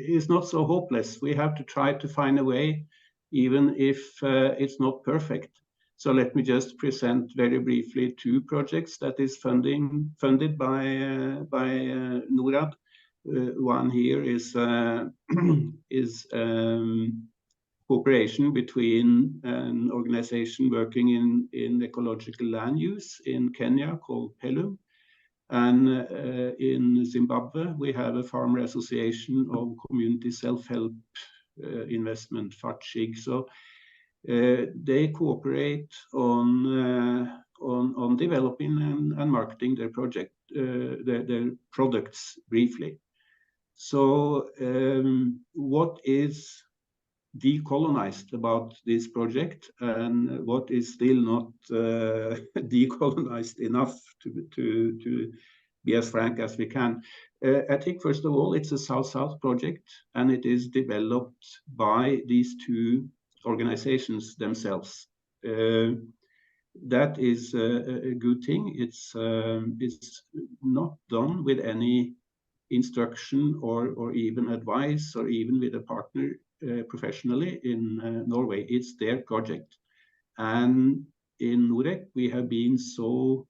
is not so hopeless. We have to try to find a way, even if it's not perfect. So let me just present very briefly 2 projects that is funded by NORAD. One here is cooperation between an organization working in ecological land use in Kenya called Helen. And in Zimbabwe, we have a farmer association of community self-help investment, FATSIG. So they cooperate on developing and marketing their their products briefly. So what is decolonized about this project, and what is still not decolonized enough to be as frank as we can? I think first of all, it's a South-South project, and it is developed by these 2 organizations themselves. That is a good thing. It's not done with any instruction or even advice, or even with a partner professionally in Norway. It's their project. And in NOREC, we have been so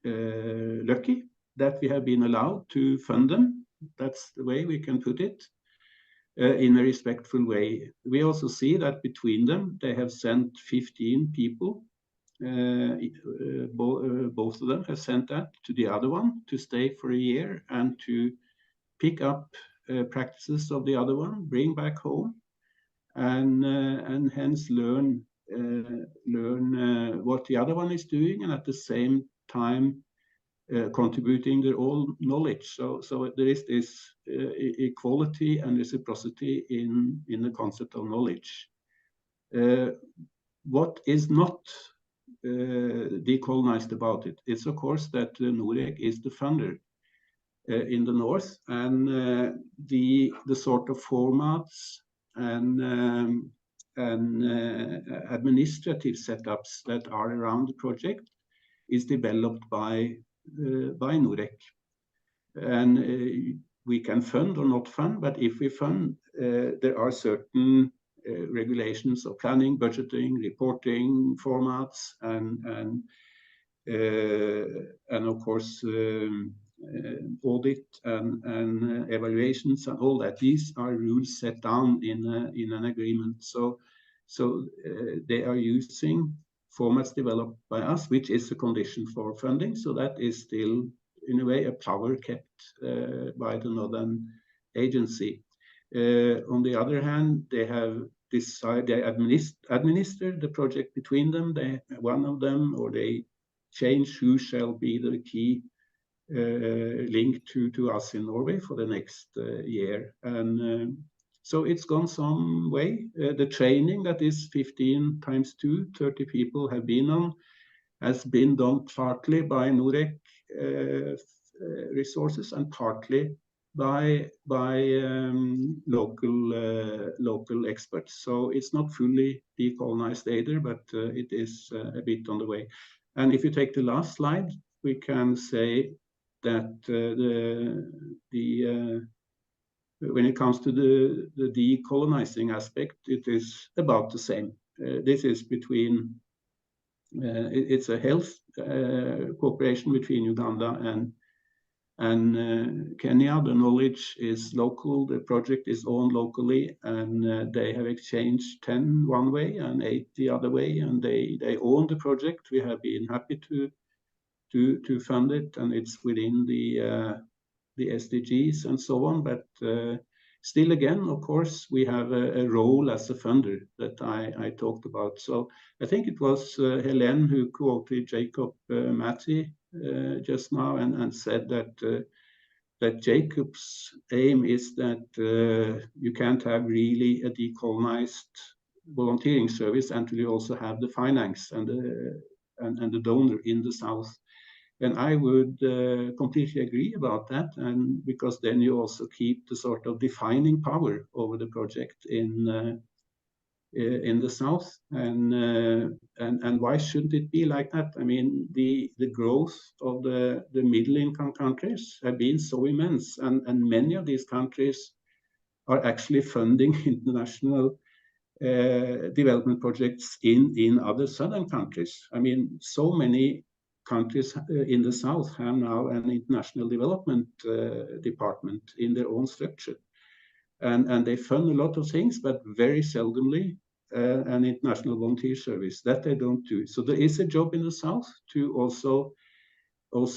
lucky that we have been allowed to fund them. That's the way we can put it, in a respectful way. We also see that between them, they have sent 15 people. Both of them have sent that to the other one to stay for a year and to pick up practices of the other one, bring back home, and hence learn what the other one is doing, and at the same time contributing their own knowledge. So there is this equality and reciprocity in the concept of knowledge. What is not decolonized about it is, of course, that NOREC is the funder in the north, and the sort of formats and administrative setups that are around the project is developed by NOREC. And we can fund or not fund, but if we fund, there are certain regulations of planning, budgeting, reporting formats, and of course audit and evaluations and all that. These are rules set down in an agreement. So they are using formats developed by us, which is a condition for funding. So that is still, in a way, a power kept by the Northern Agency. On the other hand, they have decided, they administer the project between them. One of them, or they change who shall be the key link to us in Norway for the next year. And so it's gone some way. The training that is 15 times 2, 30 people have been on, has been done partly by NOREC resources and partly by local experts. So it's not fully decolonized either, but it is a bit on the way. And if you take the last slide, we can say that when it comes to the decolonizing aspect, it is about the same. This is between, it's a health cooperation between Uganda and Kenya. The knowledge is local, the project is owned locally, and they have exchanged 10 one way and 8 the other way, and they own the project. We have been happy to fund it, and it's within the SDGs and so on. But still, again, of course, we have a role as a funder that I talked about. So I think it was Helen who quoted Jacob Matty just now and said that Jacob's aim is that you can't have really a decolonized volunteering service until you also have the finance and the donor in the south. And I would completely agree about that, and because then you also keep the sort of defining power over the project in the south. And why shouldn't it be like that? I mean, the growth of the middle-income countries have been so immense, and many of these countries are actually funding international development projects in other southern countries. I mean, so many countries in the south have now an international development department in their own structure. And they fund a lot of things, but very seldomly an international volunteer service. That they don't do. So there is a job in the south to also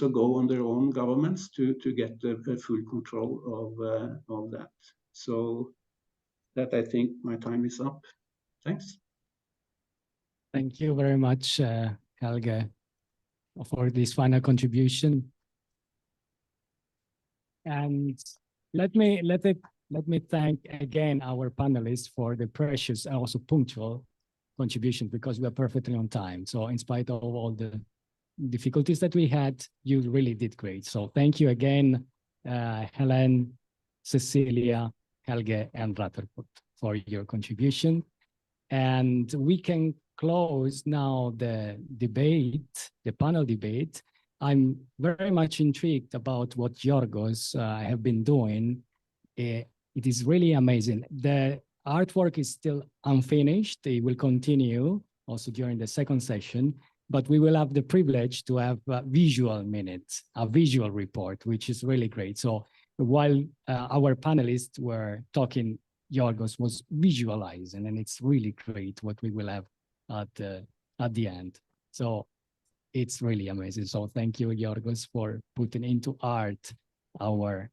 go on their own governments to get the full control of that. So that, I think my time is up. Thanks. Thank you very much, Helge, for this final contribution. And let me thank again our panelists for the precious and also punctual contribution, because we are perfectly on time. So in spite of all the difficulties that we had, you really did great. So thank you again, Helen, Cecilia, Helge, and Ratherford for your contribution. And we can close now the debate, the panel debate. I'm very much intrigued about what Yorgos have been doing. It is really amazing. The artwork is still unfinished. It will continue also during the second session, but we will have the privilege to have visual minutes, a visual report, which is really great. So while our panelists were talking, Yorgos was visualizing, and it's really great what we will have at the end. So it's really amazing. So thank you, Yorgos, for putting into art our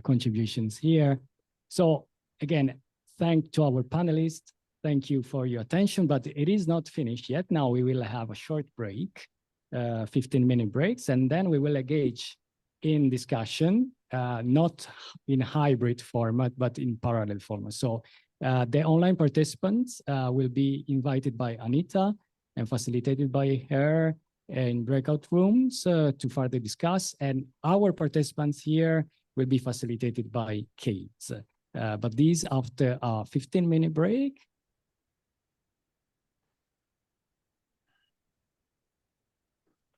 contributions here. So again, thank to our panelists. Thank you for your attention, but it is not finished yet. Now we will have a short break, 15-minute breaks, and then we will engage in discussion, not in hybrid format, but in parallel format. So the online participants will be invited by Anita and facilitated by her in breakout rooms to further discuss. And our participants here will be facilitated by Kate. But these after a 15-minute break.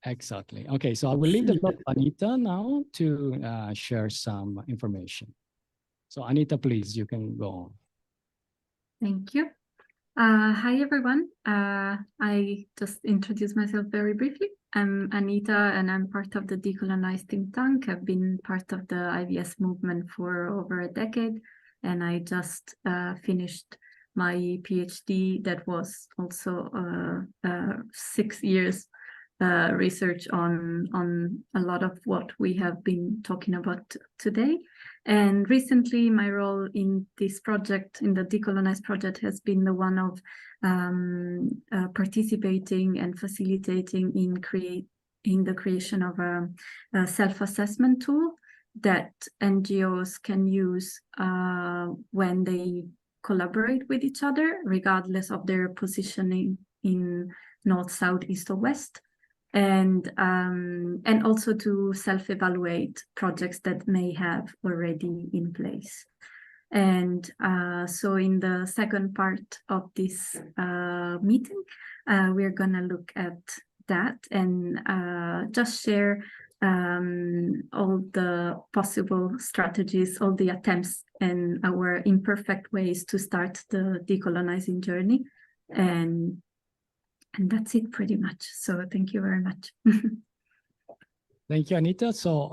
Exactly. Okay, so I will leave the floor to Anita now to share some information. So Anita, please, you can go on. Thank you. Hi, everyone. I just introduced myself very briefly. I'm Anita, and I'm part of the Decolonising think tank. I've been part of the IVS movement for over a decade, and I just finished my PhD that was also 6 years research on a lot of what we have been talking about today. And recently my role in this project, in the Decolonize project, has been the one of participating and facilitating in the creation of a self-assessment tool that NGOs can use when they collaborate with each other, regardless of their positioning in north, south, east, or west. And also to self-evaluate projects that may have already in place. And so in the second part of this meeting, we're going to look at that and just share all the possible strategies, all the attempts and our imperfect ways to start the decolonizing journey. And that's it pretty much. So thank you very much. Thank you, Anita. So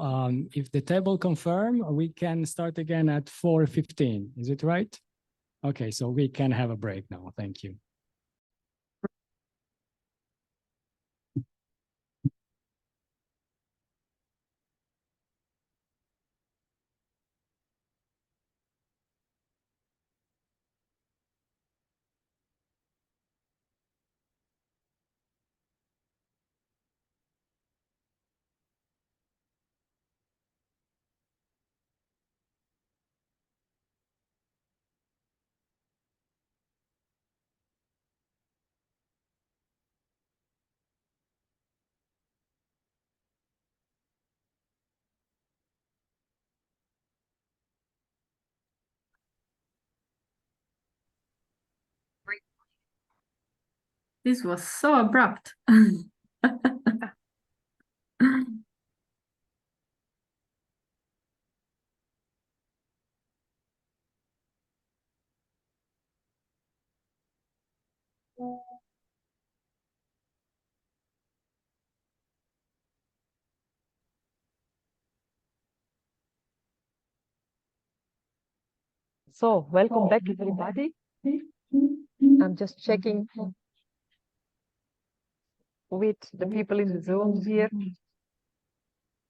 if the table confirm, we can start again at 4:15. Is it right? Okay, so we can have a break now. Thank you. This was so abrupt. So, welcome back, everybody. I'm just checking with the people in the Zoom here.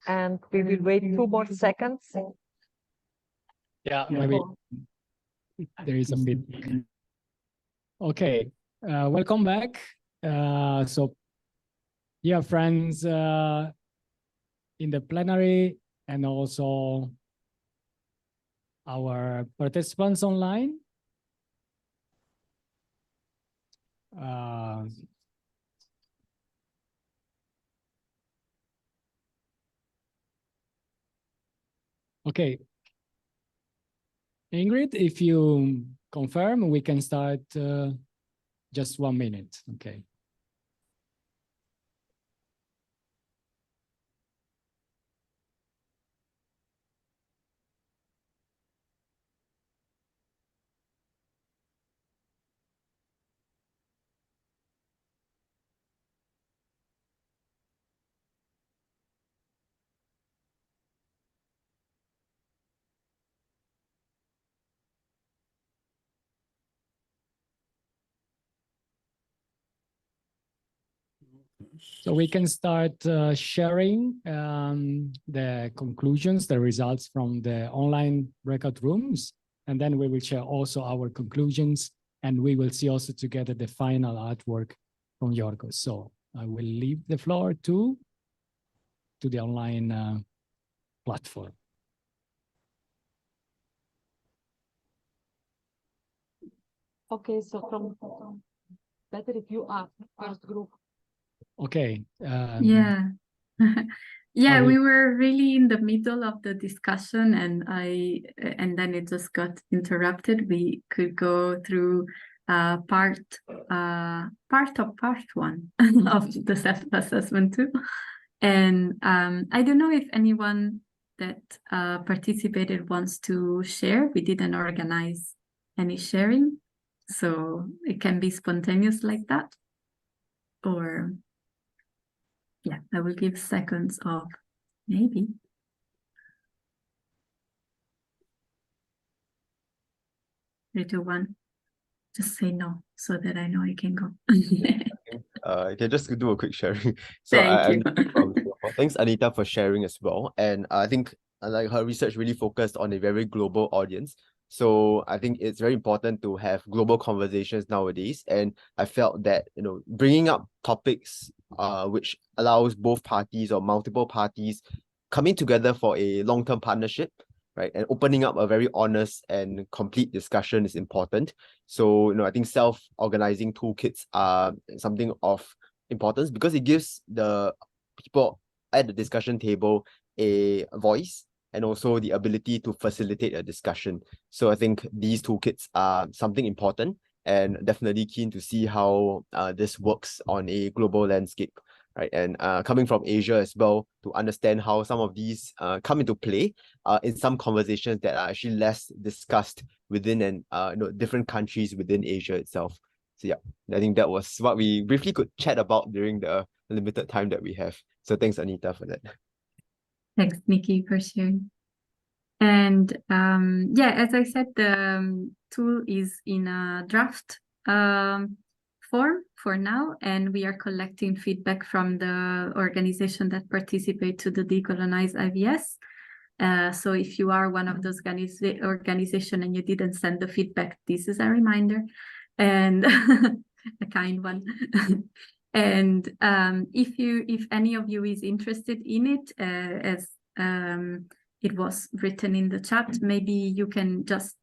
And we will wait 2 more seconds. Yeah, maybe there is a bit. Okay, welcome back. So, yeah, friends in the plenary and also our participants online. Okay. Ingrid, if you confirm, we can start just 1 minute. Okay. So we can start sharing the conclusions, the results from the online breakout rooms, and then we will share also our conclusions, and we will see also together the final artwork from Yorgos. So I will leave the floor to the online platform. Okay, so from better if you are first group. Okay. Yeah. Yeah, will- we were really in the middle of the discussion and then it just got interrupted. We could go through part of part one of the self-assessment too. And I don't know if anyone that participated wants to share. We didn't organize any sharing, so it can be spontaneous like that. Or yeah, I will give seconds of maybe. 3, 2, 1. Just say no so that I know I can go. I can just do a quick sharing. So Thank you. Thanks, Anita, for sharing as well. And I think like her research really focused on a very global audience. So I think it's very important to have global conversations nowadays. And I felt that, you know, bringing up topics which allows both parties or multiple parties coming together for a long-term partnership, right, and opening up a very honest and complete discussion is important. So, you know, I think self-organizing toolkits are something of importance because it gives the people at the discussion table a voice and also the ability to facilitate a discussion. So I think these toolkits are something important and definitely keen to see how this works on a global landscape, right? And coming from Asia as well, to understand how some of these come into play in some conversations that are actually less discussed within different countries within Asia itself. So yeah, I think that was what we briefly could chat about during the limited time that we have. So thanks, Anita, for that. Thanks, Nikki, for sharing. And yeah, as I said, the tool is in a draft form for now, and we are collecting feedback from the organization that participate to the Decolonize IVS. So if you are one of those organization and you didn't send the feedback, this is a reminder and a kind one. And if any of you is interested in it, as it was written in the chat, maybe you can just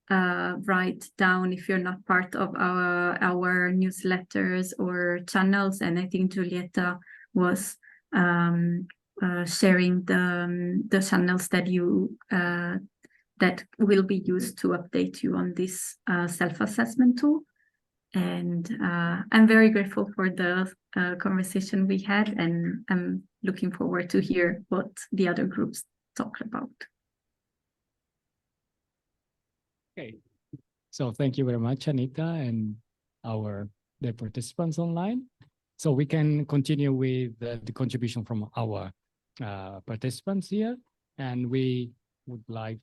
write down if you're not part of our newsletters or channels. And I think Giulietta was sharing the channels that you that will be used to update you on this self-assessment tool. And I'm very grateful for the conversation we had, and I'm looking forward to hear what the other groups talk about. Okay, so thank you very much, Anita, and the participants online. So we can continue with the contribution from our participants here, and we would like